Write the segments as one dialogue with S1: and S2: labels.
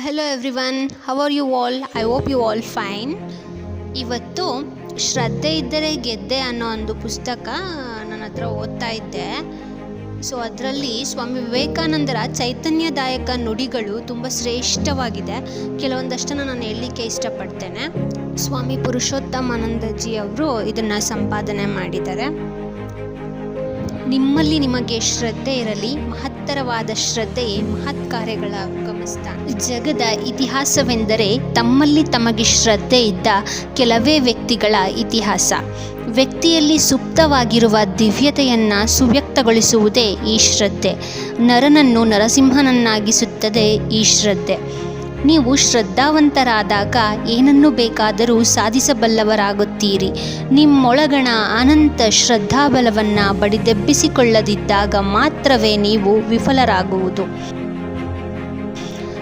S1: Hello everyone, how are you all? I hope you all fine. ಇವತ್ತು ಶ್ರದ್ಧೆ ಇದ್ದರೆ ಗೆದ್ದೆ ಅನ್ನೋ ಒಂದು ಪುಸ್ತಕ ನನ್ನ ಹತ್ರ ಓದ್ತಾ ಇದ್ದೆ. ಸೊ ಅದರಲ್ಲಿ ಸ್ವಾಮಿ ವಿವೇಕಾನಂದರ ಚೈತನ್ಯದಾಯಕ ನುಡಿಗಳು ತುಂಬ ಶ್ರೇಷ್ಠವಾಗಿದೆ. ಕೆಲವೊಂದಷ್ಟನ್ನು ನಾನು ಹೇಳಲಿಕ್ಕೆ ಇಷ್ಟಪಡ್ತೇನೆ. ಸ್ವಾಮಿ ಪುರುಷೋತ್ತಮಾನಂದಜಿ ಅವರು ಇದನ್ನು ಸಂಪಾದನೆ ಮಾಡಿದ್ದಾರೆ. ನಿಮ್ಮಲ್ಲಿ ನಿಮಗೆ ಶ್ರದ್ಧೆ ಇರಲಿ, ಮಹತ್ತರವಾದ ಶ್ರದ್ಧೆಯೇ ಮಹತ್ ಕಾರ್ಯಗಳ ಗಮನಿಸ್ತಾನ. ಜಗದ ಇತಿಹಾಸವೆಂದರೆ ತಮ್ಮಲ್ಲಿ ತಮಗೆ ಶ್ರದ್ಧೆ ಇದ್ದ ಕೆಲವೇ ವ್ಯಕ್ತಿಗಳ ಇತಿಹಾಸ. ವ್ಯಕ್ತಿಯಲ್ಲಿ ಸುಪ್ತವಾಗಿರುವ ದಿವ್ಯತೆಯನ್ನು ಸುವ್ಯಕ್ತಗೊಳಿಸುವುದೇ ಈ ಶ್ರದ್ಧೆ. ನರನನ್ನು ನರಸಿಂಹನನ್ನಾಗಿಸುತ್ತದೆ ಈ ಶ್ರದ್ಧೆ. ನೀವು ಶ್ರದ್ಧಾವಂತರಾದಾಗ ಏನನ್ನು ಬೇಕಾದರೂ ಸಾಧಿಸಬಲ್ಲವರಾಗುತ್ತೀರಿ. ನಿಮ್ಮೊಳಗಣ ಅನಂತ ಶ್ರದ್ಧಾಬಲವನ್ನು ಬಡಿದೆಬ್ಬಿಸಿಕೊಳ್ಳದಿದ್ದಾಗ ಮಾತ್ರವೇ ನೀವು ವಿಫಲರಾಗುವುದು.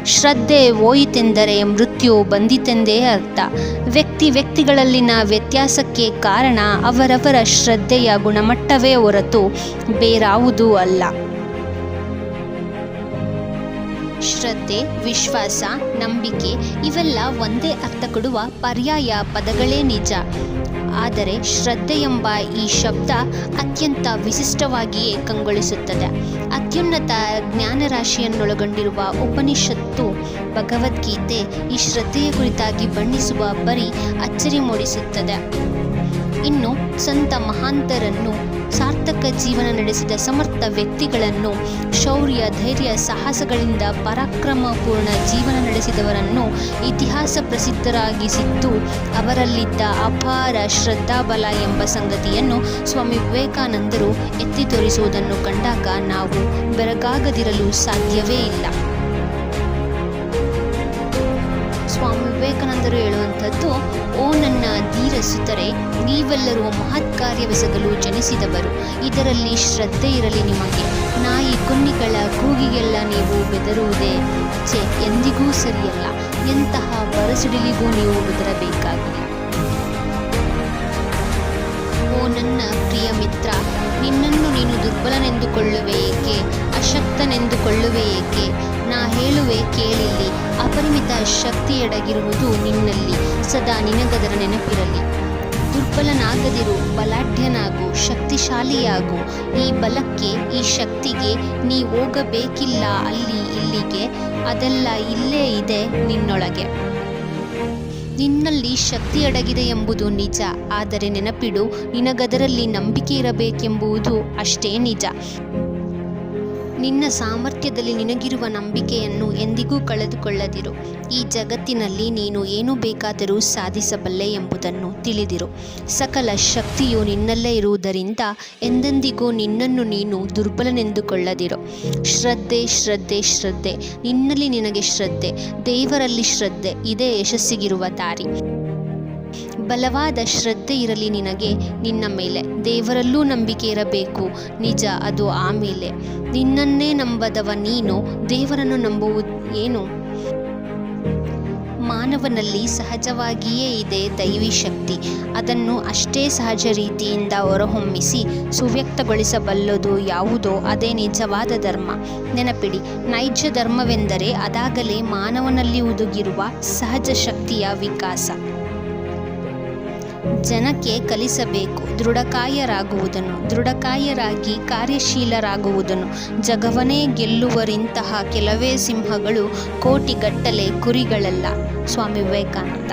S1: ಶ್ರದ್ಧೆ ಹೋಯಿತೆಂದರೆ ಮೃತ್ಯು ಬಂದಿತೆಂದೇ ಅರ್ಥ. ವ್ಯಕ್ತಿಗಳಲ್ಲಿನ ವ್ಯತ್ಯಾಸಕ್ಕೆ ಕಾರಣ ಅವರವರ ಶ್ರದ್ಧೆಯ ಗುಣಮಟ್ಟವೇ ಹೊರತು ಬೇರಾವುದೂ ಅಲ್ಲ. ಶ್ರದ್ಧೆ, ವಿಶ್ವಾಸ, ನಂಬಿಕೆ ಇವೆಲ್ಲ ಒಂದೇ ಅರ್ಥ ಕೊಡುವ ಪರ್ಯಾಯ ಪದಗಳೇ ನಿಜ. ಆದರೆ ಶ್ರದ್ಧೆ ಎಂಬ ಈ ಶಬ್ದ ಅತ್ಯಂತ ವಿಶಿಷ್ಟವಾಗಿಯೇ ಕಂಗೊಳಿಸುತ್ತದೆ. ಅತ್ಯುನ್ನತ ಜ್ಞಾನರಾಶಿಯನ್ನೊಳಗೊಂಡಿರುವ ಉಪನಿಷತ್ತು ಭಗವದ್ಗೀತೆ ಈ ಶ್ರದ್ಧೆಯ ಕುರಿತಾಗಿ ಬಣ್ಣಿಸುವ ಬರೀ ಅಚ್ಚರಿ ಮೂಡಿಸುತ್ತದೆ. ಇನ್ನು ಸಂತ ಮಹಾಂತರನ್ನು, ಸಾರ್ಥಕ ಜೀವನ ನಡೆಸಿದ ಸಮರ್ಥ ವ್ಯಕ್ತಿಗಳನ್ನು, ಶೌರ್ಯ, ಧೈರ್ಯ, ಸಾಹಸಗಳಿಂದ ಪರಾಕ್ರಮಪೂರ್ಣ ಜೀವನ ನಡೆಸಿದವರನ್ನು ಇತಿಹಾಸ ಪ್ರಸಿದ್ಧರಾಗಿಸಿದ್ದು ಅವರಲ್ಲಿದ್ದ ಅಪಾರ ಶ್ರದ್ಧಾಬಲ ಎಂಬ ಸಂಗತಿಯನ್ನು ಸ್ವಾಮಿ ವಿವೇಕಾನಂದರು ಎತ್ತಿ ತೋರಿಸುವುದನ್ನು ಕಂಡಾಗ ನಾವು ಬೆರಗಾಗದಿರಲು ಸಾಧ್ಯವೇ ಇಲ್ಲ. ಸ್ವಾಮಿ ವಿವೇಕಾನಂದರು ಹೇಳುವಂಥದ್ದು, ಓ ನನ್ನ ಧೀರ ಸುತರೆ, ನೀವೆಲ್ಲರೂ ಮಹತ್ ಕಾರ್ಯವೆಸಗಲು ಜನಿಸಿದವರು. ಇದರಲ್ಲಿ ಶ್ರದ್ಧೆ ಇರಲಿ ನಿಮಗೆ. ನಾಯಿ ಕುನ್ನಿಗಳ ಕೂಗಿಗೆಲ್ಲ ನೀವು ಬೆದರುವುದೇ ಎಂದಿಗೂ ಸರಿಯಲ್ಲ. ಎಂತಹ ಬರಸಿಡಿಲಿಗೂ ನೀವು ಬೆದರಬೇಕಾಗಿಲ್ಲ. ಓ ನನ್ನ ಪ್ರಿಯ ಮಿತ್ರ, ನಿನ್ನನ್ನು ನೀನು ದುರ್ಬಲನೆಂದುಕೊಳ್ಳುವೆ ಏಕೆ? ಅಶಕ್ತನೆಂದುಕೊಳ್ಳುವೆ ಏಕೆ? ನಾ ಹೇಳುವೆ ಕೇಳಿಲ್ಲಿ. ಅಪರಿಮಿತ ಶಕ್ತಿಯಡಗಿರುವುದು ನಿನ್ನಲ್ಲಿ. ಸದಾ ನಿನಗದರ ನೆನಪಿರಲಿ. ದುರ್ಬಲನಾಗದಿರು, ಬಲಾಢ್ಯನಾಗು, ಶಕ್ತಿಶಾಲಿಯಾಗು. ಈ ಬಲಕ್ಕೆ, ಈ ಶಕ್ತಿಗೆ ನೀ ಹೋಗಬೇಕಿಲ್ಲ ಅಲ್ಲಿ ಇಲ್ಲಿಗೆ. ಅದೆಲ್ಲ ಇಲ್ಲೇ ಇದೆ ನಿನ್ನೊಳಗೆ. ನಿನ್ನಲ್ಲಿ ಶಕ್ತಿ ಅಡಗಿದೆ ಎಂಬುದು ನಿಜ. ಆದರೆ ನೆನಪಿಡು, ನಿನಗದರಲ್ಲಿ ನಂಬಿಕೆ ಇರಬೇಕೆಂಬುದು ಅಷ್ಟೇ ನಿಜ. ನಿನ್ನ ಸಾಮರ್ಥ್ಯದಲ್ಲಿ ನಿನಗಿರುವ ನಂಬಿಕೆಯನ್ನು ಎಂದಿಗೂ ಕಳೆದುಕೊಳ್ಳದಿರು. ಈ ಜಗತ್ತಿನಲ್ಲಿ ನೀನು ಏನು ಬೇಕಾದರೂ ಸಾಧಿಸಬಲ್ಲೆ ಎಂಬುದನ್ನು ತಿಳಿದಿರು. ಸಕಲ ಶಕ್ತಿಯು ನಿನ್ನಲ್ಲೇ ಇರುವುದರಿಂದ ಎಂದೆಂದಿಗೂ ನಿನ್ನನ್ನು ನೀನು ದುರ್ಬಲನೆಂದುಕೊಳ್ಳದಿರು. ಶ್ರದ್ಧೆ, ಶ್ರದ್ಧೆ, ಶ್ರದ್ಧೆ. ನಿನ್ನಲ್ಲಿ ನಿನಗೆ ಶ್ರದ್ಧೆ, ದೇವರಲ್ಲಿ ಶ್ರದ್ಧೆ. ಇದೇ ಯಶಸ್ಸಿಗಿರುವ ದಾರಿ. ಬಲವಾದ ಶ್ರದ್ಧೆ ಇರಲಿ ನಿನಗೆ ನಿನ್ನ ಮೇಲೆ. ದೇವರಲ್ಲೂ ನಂಬಿಕೆ ಇರಬೇಕು, ನಿಜ, ಅದು ಆಮೇಲೆ. ನಿನ್ನನ್ನೇ ನಂಬದವ ನೀನು ದೇವರನ್ನು ನಂಬುವುದು ಏನು? ಮಾನವನಲ್ಲಿ ಸಹಜವಾಗಿಯೇ ಇದೆ ದೈವಿ ಶಕ್ತಿ. ಅದನ್ನು ಅಷ್ಟೇ ಸಹಜ ರೀತಿಯಿಂದ ಹೊರಹೊಮ್ಮಿಸಿ ಸುವ್ಯಕ್ತಗೊಳಿಸಬಲ್ಲದು ಯಾವುದೋ ಅದೇ ನಿಜವಾದ ಧರ್ಮ. ನೆನಪಿಡಿ, ನೈಜ ಧರ್ಮವೆಂದರೆ ಅದಾಗಲೇ ಮಾನವನಲ್ಲಿ ಹುದುಗಿರುವ ಸಹಜ ಶಕ್ತಿಯ ವಿಕಾಸ. ಜನಕ್ಕೆ ಕಲಿಸಬೇಕು ದೃಢಕಾಯರಾಗಿ ಕಾರ್ಯಶೀಲರಾಗುವುದನ್ನು. ಜಗವನ್ನೇ ಗೆಲ್ಲುವರಿಂತಹ ಕೆಲವೇ ಸಿಂಹಗಳು ಕೋಟಿಗಟ್ಟಲೆ ಕುರಿಗಳಲ್ಲ. ಸ್ವಾಮಿ ವಿವೇಕಾನಂದ.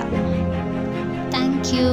S1: Thank you.